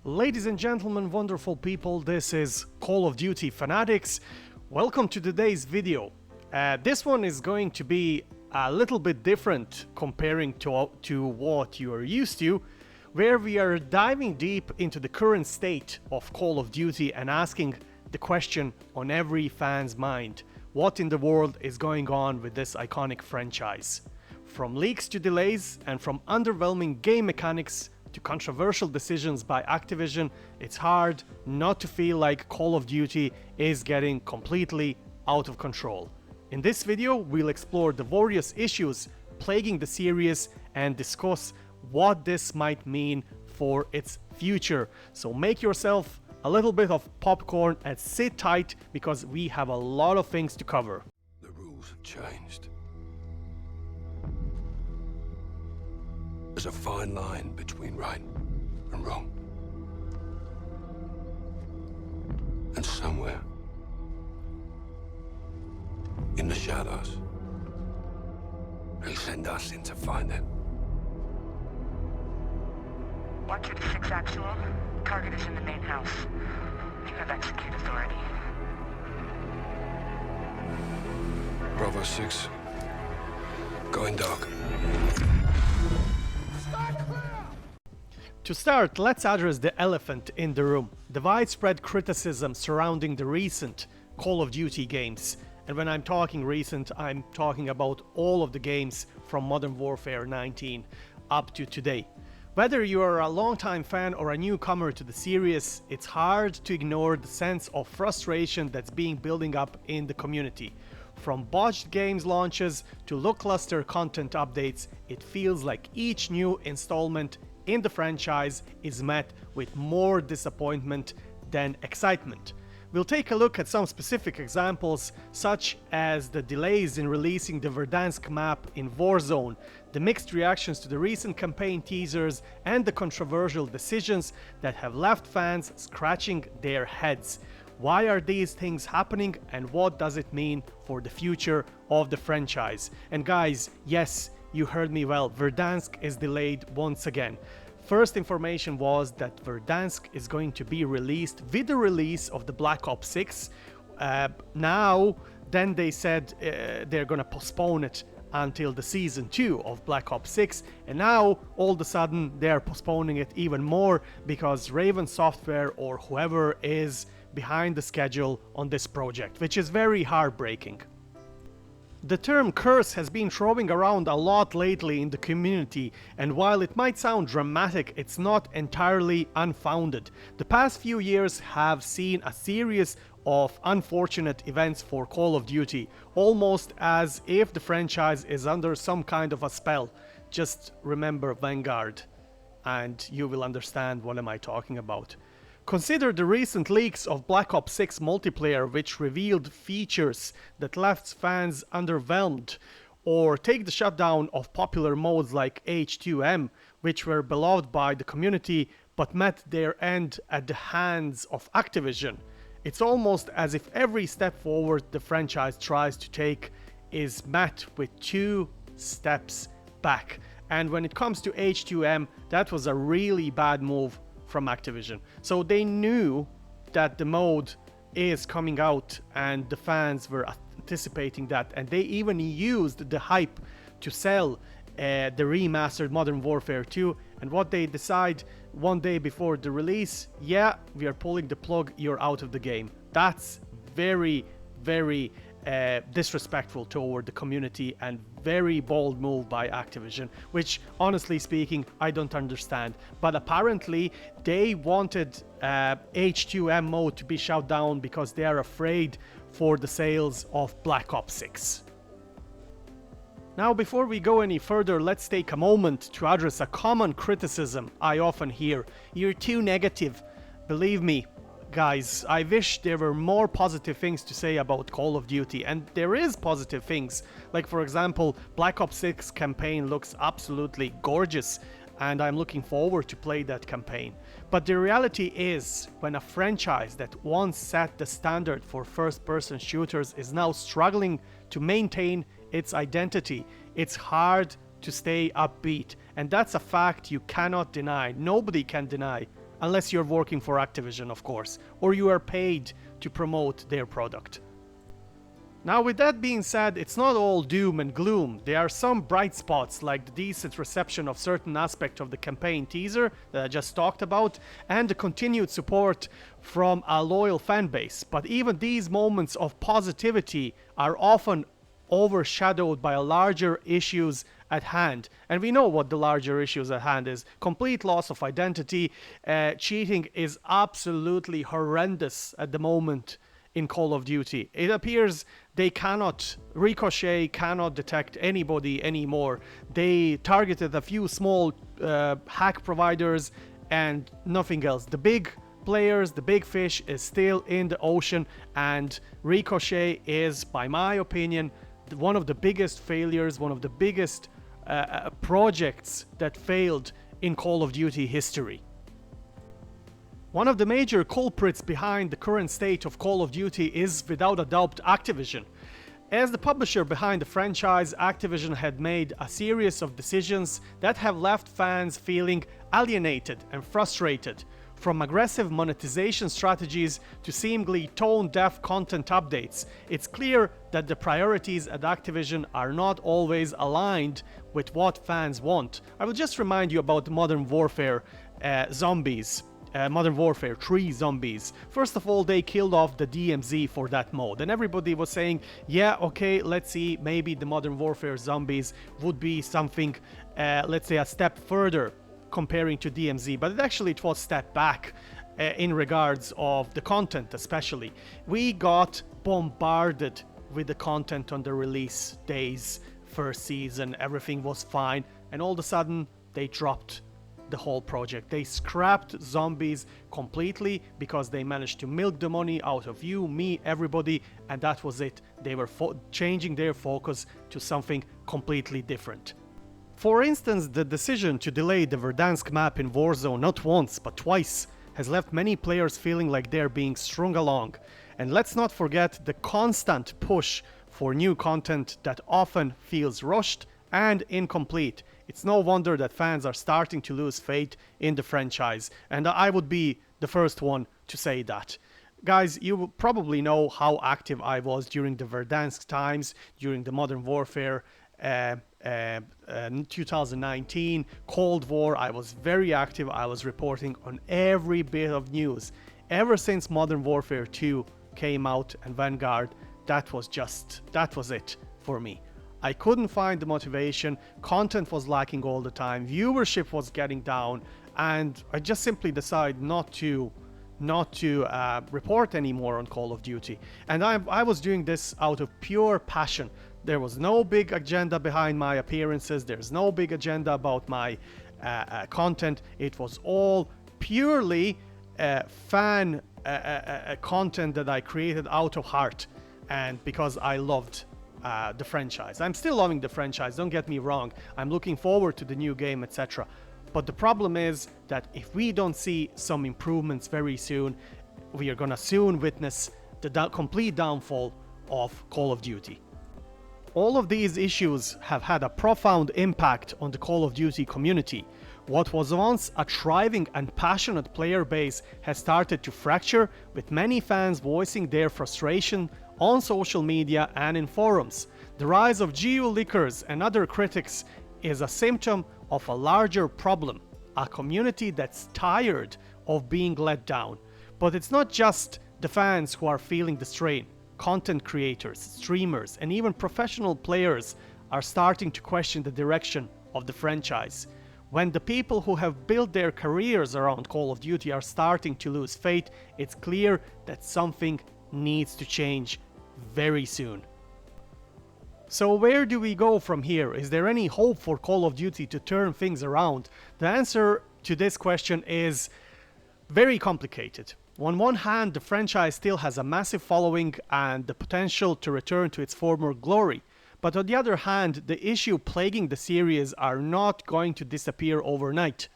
Ladies and gentlemen, wonderful people, this is Call of Duty Fanatics. Welcome to today's video. This one is going to be a little bit different comparing to what you are used to, where we are diving deep into the current state of Call of Duty and asking the question on every fan's mind: what in the world is going on with this iconic franchise? From leaks to delays, and from underwhelming game mechanics to controversial decisions by Activision, it's hard not to feel like Call of Duty is getting completely out of control. In this video, we'll explore the various issues plaguing the series and discuss what this might mean for its future. So make yourself a little bit of popcorn and sit tight, because we have a lot of things to cover. The rules have changed. There's a fine line between right and wrong. And somewhere in the shadows, they send us in to find it. 126 actual. Target is in the main house. You have execute authority. Bravo 6. Going dark. To start, let's address the elephant in the room: the widespread criticism surrounding the recent Call of Duty games. And when I'm talking recent, I'm talking about all of the games from Modern Warfare 19 up to today. Whether you are a longtime fan or a newcomer to the series, it's hard to ignore the sense of frustration that's being building up in the community. From botched games launches to lackluster content updates, it feels like each new installment in the franchise is met with more disappointment than excitement. We'll take a look at some specific examples, such as the delays in releasing the Verdansk map in Warzone, the mixed reactions to the recent campaign teasers, and the controversial decisions that have left fans scratching their heads. Why are these things happening, and what does it mean for the future of the franchise? And guys, yes, you heard me well, Verdansk is delayed once again. First information was that Verdansk is going to be released with the release of the Black Ops 6. Then they said they're gonna postpone it until the Season 2 of Black Ops 6, and now all of a sudden they're postponing it even more because Raven Software or whoever is behind the schedule on this project, which is very heartbreaking. The term curse has been throwing around a lot lately in the community, and while it might sound dramatic, it's not entirely unfounded. The past few years have seen a series of unfortunate events for Call of Duty, almost as if the franchise is under some kind of a spell. Just remember Vanguard, and you will understand what am I talking about. Consider the recent leaks of Black Ops 6 multiplayer, which revealed features that left fans underwhelmed, or take the shutdown of popular modes like H2M, which were beloved by the community but met their end at the hands of Activision. It's almost as if every step forward the franchise tries to take is met with 2 steps back. And when it comes to H2M, that was a really bad move from Activision. So they knew that the mode is coming out and the fans were anticipating that, and they even used the hype to sell the remastered Modern Warfare 2. And what they decide one day before the release: yeah, we are pulling the plug, you're out of the game. That's very disrespectful toward the community and very bold move by Activision, which honestly speaking I don't understand. But apparently they wanted H2M mode to be shut down because they are afraid for the sales of Black Ops 6. Now, before we go any further, let's take a moment to address a common criticism I often hear: you're too negative. Believe me, guys, I wish there were more positive things to say about Call of Duty, and there is positive things. Like, for example, Black Ops 6 campaign looks absolutely gorgeous, and I'm looking forward to play that campaign. But the reality is, when a franchise that once set the standard for first-person shooters is now struggling to maintain its identity, it's hard to stay upbeat, and that's a fact you cannot deny. Nobody can deny unless you're working for Activision, of course, or you are paid to promote their product. Now, with that being said, it's not all doom and gloom. There are some bright spots, like the decent reception of certain aspects of the campaign teaser that I just talked about, and the continued support from a loyal fan base. But even these moments of positivity are often overshadowed by larger issues at hand. And we know what the larger issues at hand is. Complete loss of identity. Cheating is absolutely horrendous at the moment in Call of Duty. It appears Ricochet cannot detect anybody anymore. They targeted a few small hack providers and nothing else. The big players, the big fish, is still in the ocean, and Ricochet is, by my opinion, one of the biggest failures, one of the biggest projects that failed in Call of Duty history. One of the major culprits behind the current state of Call of Duty is, without a doubt, Activision. As the publisher behind the franchise, Activision had made a series of decisions that have left fans feeling alienated and frustrated. From aggressive monetization strategies to seemingly tone-deaf content updates, it's clear that the priorities at Activision are not always aligned with what fans want. I will just remind you about Modern Warfare zombies. Modern Warfare 3 zombies. First of all, they killed off the DMZ for that mode, and everybody was saying, yeah, okay, let's see, maybe the Modern Warfare zombies would be something, let's say, a step further comparing to DMZ, but it was a step back in regards of the content. Especially, we got bombarded with the content on the release days. First season, everything was fine, and all of a sudden they dropped the whole project. They scrapped zombies completely because they managed to milk the money out of you, me, everybody, and that was it. They were changing their focus to something completely different. For instance, the decision to delay the Verdansk map in Warzone not once but twice has left many players feeling like they're being strung along. And let's not forget the constant push for new content that often feels rushed and incomplete. It's no wonder that fans are starting to lose faith in the franchise, and I would be the first one to say that. Guys, you probably know how active I was during the Verdansk times, during the Modern Warfare 2019 Cold War. I was very active. I was reporting on every bit of news. Ever since Modern Warfare 2 came out and Vanguard, that was it for me. I couldn't find the motivation, content was lacking all the time, viewership was getting down, and I just simply decided not to report anymore on Call of Duty. And I was doing this out of pure passion. There was no big agenda behind my appearances, there's no big agenda about my content. It was all purely fan content that I created out of heart, and because I loved the franchise. I'm still loving the franchise, don't get me wrong. I'm looking forward to the new game, etc. But the problem is that if we don't see some improvements very soon, we are gonna soon witness the complete downfall of Call of Duty. All of these issues have had a profound impact on the Call of Duty community. What was once a thriving and passionate player base has started to fracture, with many fans voicing their frustration on social media and in forums. The rise of geo-leakers and other critics is a symptom of a larger problem, a community that's tired of being let down. But it's not just the fans who are feeling the strain. Content creators, streamers, and even professional players are starting to question the direction of the franchise. When the people who have built their careers around Call of Duty are starting to lose faith, it's clear that something needs to change very soon. So where do we go from here? Is there any hope for Call of Duty to turn things around? The answer to this question is very complicated. On one hand, the franchise still has a massive following and the potential to return to its former glory. But on the other hand, the issue plaguing the series are not going to disappear overnight.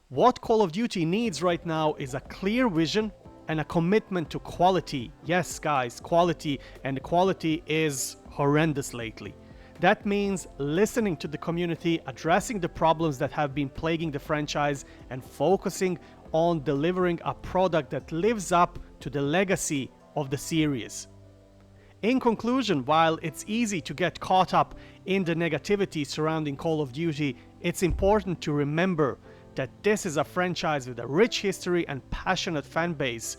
What Call of Duty needs right now is a clear vision and a commitment to quality. Yes, guys, quality, and the quality is horrendous lately. That means listening to the community, addressing the problems that have been plaguing the franchise, and focusing on delivering a product that lives up to the legacy of the series. In conclusion, while it's easy to get caught up in the negativity surrounding Call of Duty, it's important to remember that this is a franchise with a rich history and passionate fan base.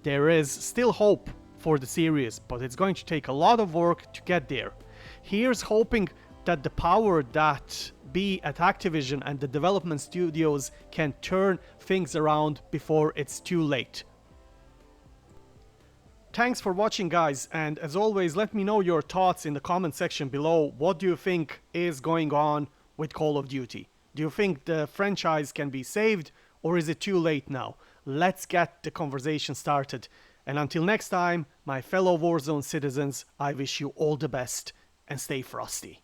There is still hope for the series, but it's going to take a lot of work to get there. Here's hoping that the power that be at Activision and the development studios can turn things around before it's too late. Thanks for watching, guys, and as always, let me know your thoughts in the comment section below. What do you think is going on with Call of Duty? Do you think the franchise can be saved, or is it too late now? Let's get the conversation started. And until next time, my fellow Warzone citizens, I wish you all the best and stay frosty.